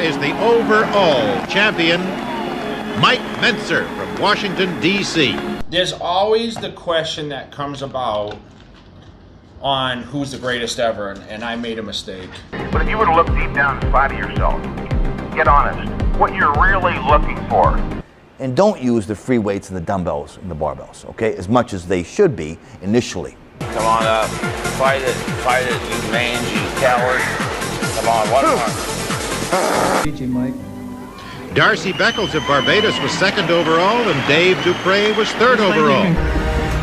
is the overall champion, Mike Mentzer from Washington, D.C. There's always the question that comes about on who's the greatest ever, and I made a mistake. But if you were to look deep down inside of yourself, get honest, what you're really looking for. And don't use the free weights and the dumbbells and the barbells, okay, as much as they should be initially. Come on up, fight it, you mangy coward. Come on, one more. GG, Mike. Darcy Beckles of Barbados was second overall, and Dave Dupre was third overall.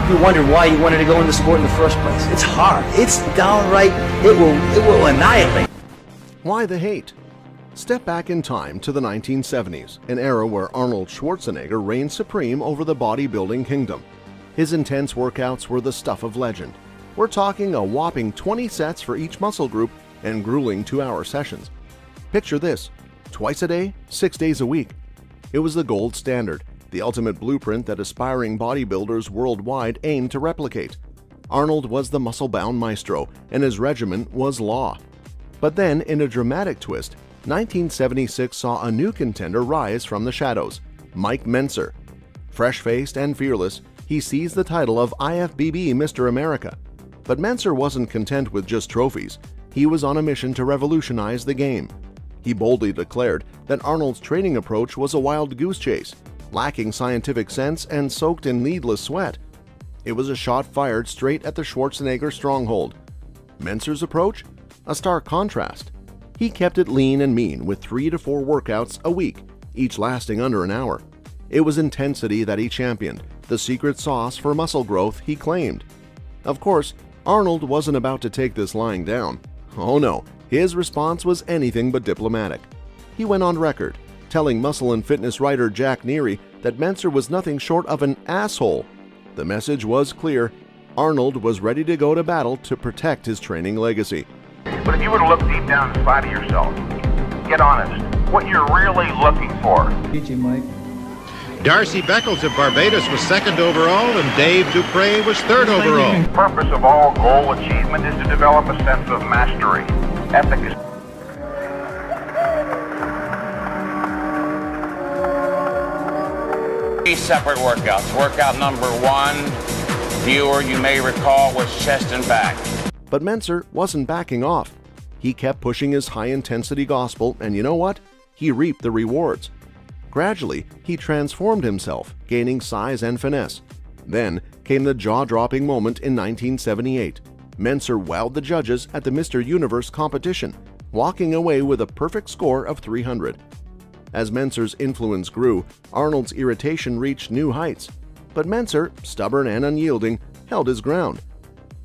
You wonder why you wanted to go into sport in the first place. It's hard. It's downright, it will annihilate. Why the hate? Step back in time to the 1970s, an era where Arnold Schwarzenegger reigned supreme over the bodybuilding kingdom. His intense workouts were the stuff of legend. We're talking a whopping 20 sets for each muscle group and grueling 2-hour sessions. Picture this, twice a day, 6 days a week. It was the gold standard, the ultimate blueprint that aspiring bodybuilders worldwide aimed to replicate. Arnold was the muscle-bound maestro, and his regimen was law. But then, in a dramatic twist, 1976 saw a new contender rise from the shadows, Mike Mentzer. Fresh-faced and fearless, he seized the title of IFBB Mr. America. But Mentzer wasn't content with just trophies. He was on a mission to revolutionize the game. He boldly declared that Arnold's training approach was a wild goose chase, lacking scientific sense and soaked in needless sweat. It was a shot fired straight at the Schwarzenegger stronghold. Mentzer's approach? A stark contrast. He kept it lean and mean with 3 to 4 workouts a week, each lasting under an hour. It was intensity that he championed, the secret sauce for muscle growth he claimed. Of course, Arnold wasn't about to take this lying down. Oh no, his response was anything but diplomatic. He went on record, telling muscle and fitness writer Jack Neary that Mentzer was nothing short of an asshole. The message was clear. Arnold was ready to go to battle to protect his training legacy. But if you were to look deep down inside of yourself, get honest, what you're really looking for. GG, Mike. Darcy Beckles of Barbados was second overall, and Dave Dupre was third overall. The purpose of all goal achievement is to develop a sense of mastery, efficacy. Three separate workouts. Workout number 1, viewer, you may recall, was chest and back. But Mentzer wasn't backing off. He kept pushing his high-intensity gospel, and you know what? He reaped the rewards. Gradually, he transformed himself, gaining size and finesse. Then came the jaw-dropping moment in 1978. Mentzer wowed the judges at the Mr. Universe competition, walking away with a perfect score of 300. As Mentzer's influence grew, Arnold's irritation reached new heights. But Mentzer, stubborn and unyielding, held his ground.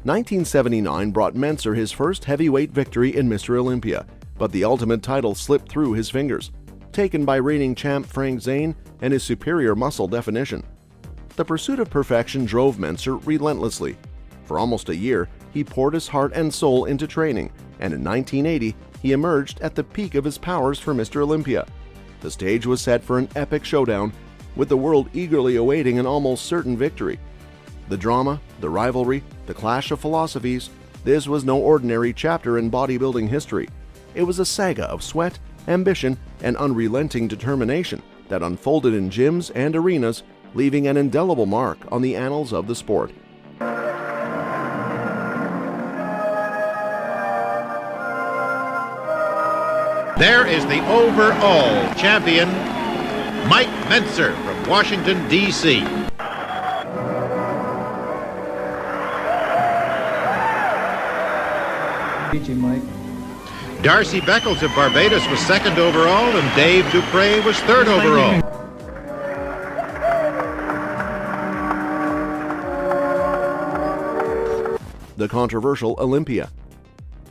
1979 brought Mentzer his first heavyweight victory in Mr. Olympia, but the ultimate title slipped through his fingers, taken by reigning champ Frank Zane and his superior muscle definition. The pursuit of perfection drove Mentzer relentlessly. For almost a year, he poured his heart and soul into training, and in 1980, he emerged at the peak of his powers for Mr. Olympia. The stage was set for an epic showdown, with the world eagerly awaiting an almost certain victory. The drama, the rivalry, the clash of philosophies, this was no ordinary chapter in bodybuilding history. It was a saga of sweat, ambition, and unrelenting determination that unfolded in gyms and arenas, leaving an indelible mark on the annals of the sport. There is the overall champion, Mike Mentzer from Washington, D.C. GG, Mike. Darcy Beckles of Barbados was second overall, and Dave Dupre was third overall. The controversial Olympia.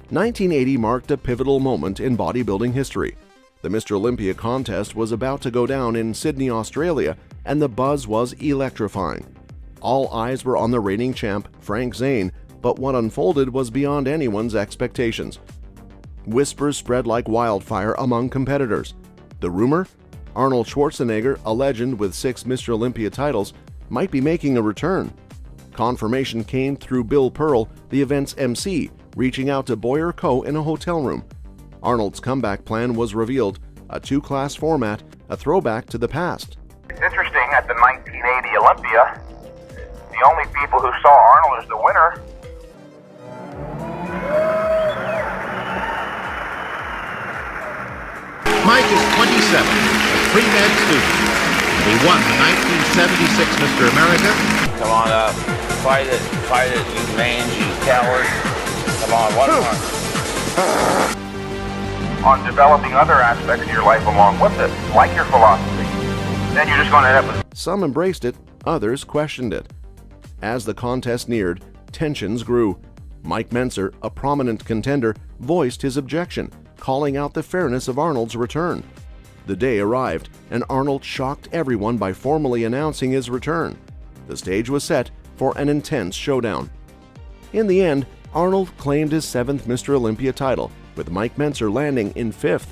1980 marked a pivotal moment in bodybuilding history. The Mr. Olympia contest was about to go down in Sydney, Australia, and the buzz was electrifying. All eyes were on the reigning champ, Frank Zane, but what unfolded was beyond anyone's expectations. Whispers spread like wildfire among competitors. The rumor? Arnold Schwarzenegger, a legend with 6 Mr. Olympia titles, might be making a return. Confirmation came through Bill Pearl, the event's MC, reaching out to Boyer Co. in a hotel room. Arnold's comeback plan was revealed, a two-class format, a throwback to the past. It's interesting, at the 1980 Olympia, the only people who saw Arnold as the winner Mike is 27, a pre-med student. He won the 1976 Mr. America. Come on up. Fight it, you mangy coward. Come on, one more. on developing other aspects of your life along with it, like your philosophy. Then you're just going to end up with... Some embraced it, others questioned it. As the contest neared, tensions grew. Mike Mentzer, a prominent contender, voiced his objection, calling out the fairness of Arnold's return. The day arrived, and Arnold shocked everyone by formally announcing his return. The stage was set for an intense showdown. In the end, Arnold claimed his 7th Mr. Olympia title, with Mike Mentzer landing in 5th.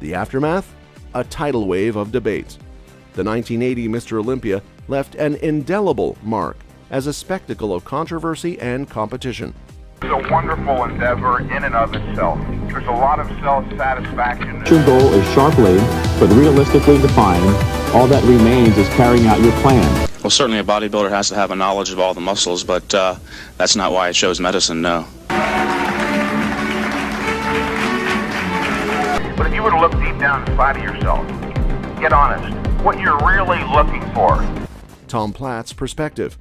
The aftermath? A tidal wave of debates. The 1980 Mr. Olympia left an indelible mark as a spectacle of controversy and competition. It's a wonderful endeavor in and of itself. There's a lot of self-satisfaction. Your goal is sharply but realistically defined. All that remains is carrying out your plan. Well, certainly a bodybuilder has to have a knowledge of all the muscles, but that's not why I chose medicine, no. But if you were to look deep down inside of yourself, get honest, what you're really looking for. Tom Platt's perspective.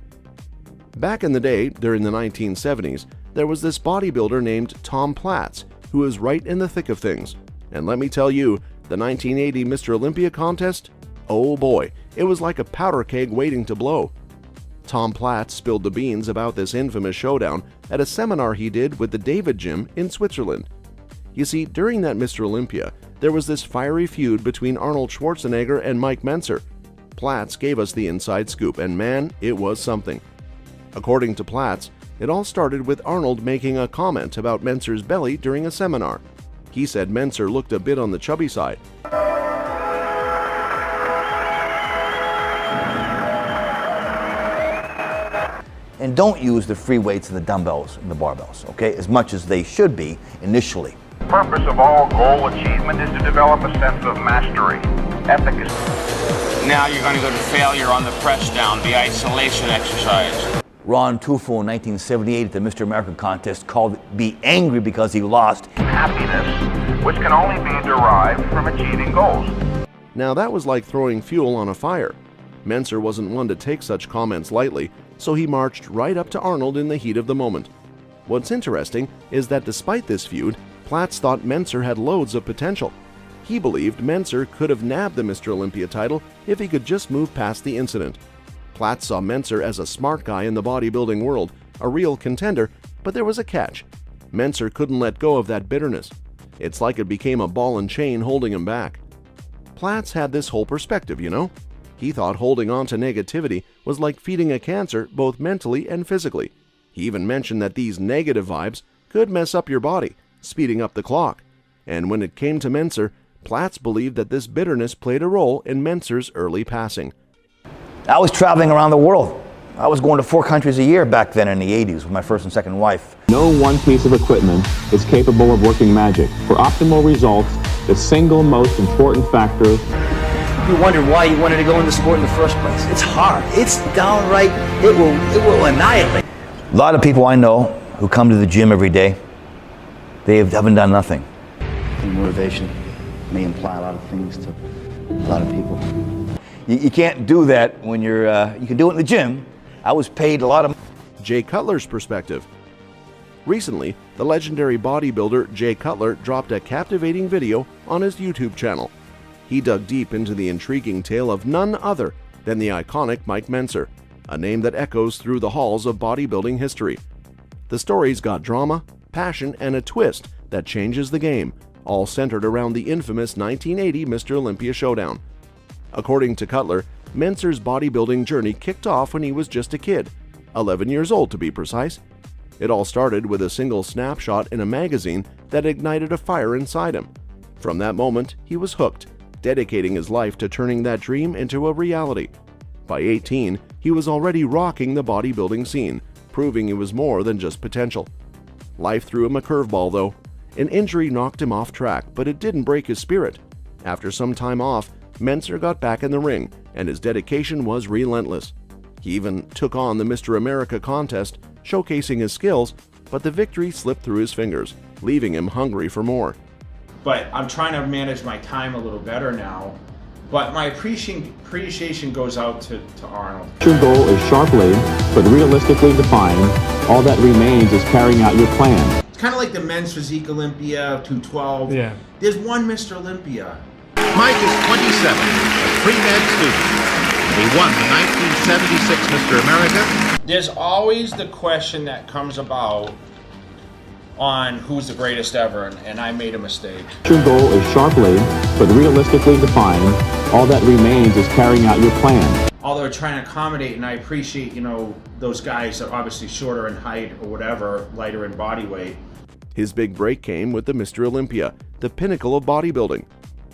Back in the day, during the 1970s, there was this bodybuilder named Tom Platz, who was right in the thick of things. And let me tell you, the 1980 Mr. Olympia contest? Oh boy, it was like a powder keg waiting to blow. Tom Platz spilled the beans about this infamous showdown at a seminar he did with the David Gym in Switzerland. You see, during that Mr. Olympia, there was this fiery feud between Arnold Schwarzenegger and Mike Mentzer. Platz gave us the inside scoop, and man, it was something. According to Platz, it all started with Arnold making a comment about Mentzer's belly during a seminar. He said Mentzer looked a bit on the chubby side. And don't use the free weights and the dumbbells and the barbells, okay, as much as they should be initially. The purpose of all goal achievement is to develop a sense of mastery, efficacy. Now you're going to go to failure on the press down, the isolation exercise. Ron Tufo in 1978 at the Mr. America contest called it "be angry because he lost." Happiness, which can only be derived from achieving goals. Now that was like throwing fuel on a fire. Mentzer wasn't one to take such comments lightly, so he marched right up to Arnold in the heat of the moment. What's interesting is that despite this feud, Platz thought Mentzer had loads of potential. He believed Mentzer could have nabbed the Mr. Olympia title if he could just move past the incident. Platz saw Mentzer as a smart guy in the bodybuilding world, a real contender, but there was a catch. Mentzer couldn't let go of that bitterness. It's like it became a ball and chain holding him back. Platz had this whole perspective, you know? He thought holding on to negativity was like feeding a cancer both mentally and physically. He even mentioned that these negative vibes could mess up your body, speeding up the clock. And when it came to Mentzer, Platz believed that this bitterness played a role in Mentzer's early passing. I was traveling around the world. I was going to 4 countries a year back then in the 80s with my first and second wife. No one piece of equipment is capable of working magic. For optimal results, the single most important factor. You wonder why you wanted to go into sport in the first place. It's hard. It's downright, it will annihilate. A lot of people I know who come to the gym every day, they haven't done nothing. Motivation may imply a lot of things to a lot of people. You can't do that when you can do it in the gym. I was paid a lot of... Jay Cutler's perspective. Recently, the legendary bodybuilder Jay Cutler dropped a captivating video on his YouTube channel. He dug deep into the intriguing tale of none other than the iconic Mike Mentzer, a name that echoes through the halls of bodybuilding history. The story's got drama, passion, and a twist that changes the game, all centered around the infamous 1980 Mr. Olympia showdown. According to Cutler, Mentzer's bodybuilding journey kicked off when he was just a kid, 11 years old to be precise. It all started with a single snapshot in a magazine that ignited a fire inside him. From that moment, he was hooked, dedicating his life to turning that dream into a reality. By 18, he was already rocking the bodybuilding scene, proving he was more than just potential. Life threw him a curveball though. An injury knocked him off track, but it didn't break his spirit. After some time off, Mentzer got back in the ring, and his dedication was relentless. He even took on the Mr. America contest, showcasing his skills, but the victory slipped through his fingers, leaving him hungry for more. But I'm trying to manage my time a little better now. But my appreciation goes out to Arnold. Your goal is sharply, but realistically defined. All that remains is carrying out your plan. It's kind of like the men's physique Olympia, 212. Yeah. There's one Mr. Olympia. Mike is 27, a pre-med student. He won the 1976 Mr. America. There's always the question that comes about on who's the greatest ever, and I made a mistake. Your goal is sharply, but realistically defined. All that remains is carrying out your plan. Although trying to accommodate, and I appreciate, those guys that are obviously shorter in height or whatever, lighter in body weight. His big break came with the Mr. Olympia, the pinnacle of bodybuilding.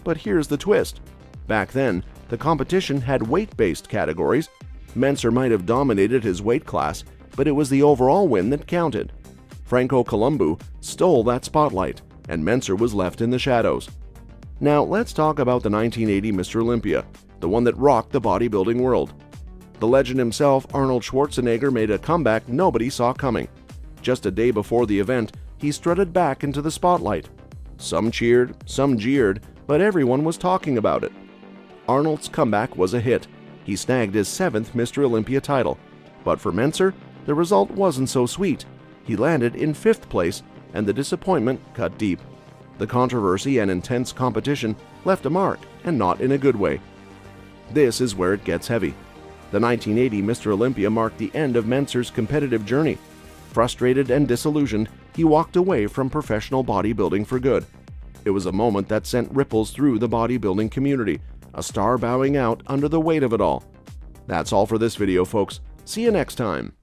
But here's the twist. Back then, the competition had weight-based categories. Mentzer might have dominated his weight class, but it was the overall win that counted. Franco Columbu stole that spotlight, and Mentzer was left in the shadows. Now let's talk about the 1980 Mr. Olympia, the one that rocked the bodybuilding world. The legend himself, Arnold Schwarzenegger, made a comeback nobody saw coming. Just a day before the event, he strutted back into the spotlight. Some cheered, some jeered, but everyone was talking about it. Arnold's comeback was a hit. He snagged his 7th Mr. Olympia title. But for Mentzer, the result wasn't so sweet. He landed in 5th place, and the disappointment cut deep. The controversy and intense competition left a mark, and not in a good way. This is where it gets heavy. The 1980 Mr. Olympia marked the end of Mentzer's competitive journey. Frustrated and disillusioned, he walked away from professional bodybuilding for good. It was a moment that sent ripples through the bodybuilding community, a star bowing out under the weight of it all. That's all for this video, folks. See you next time.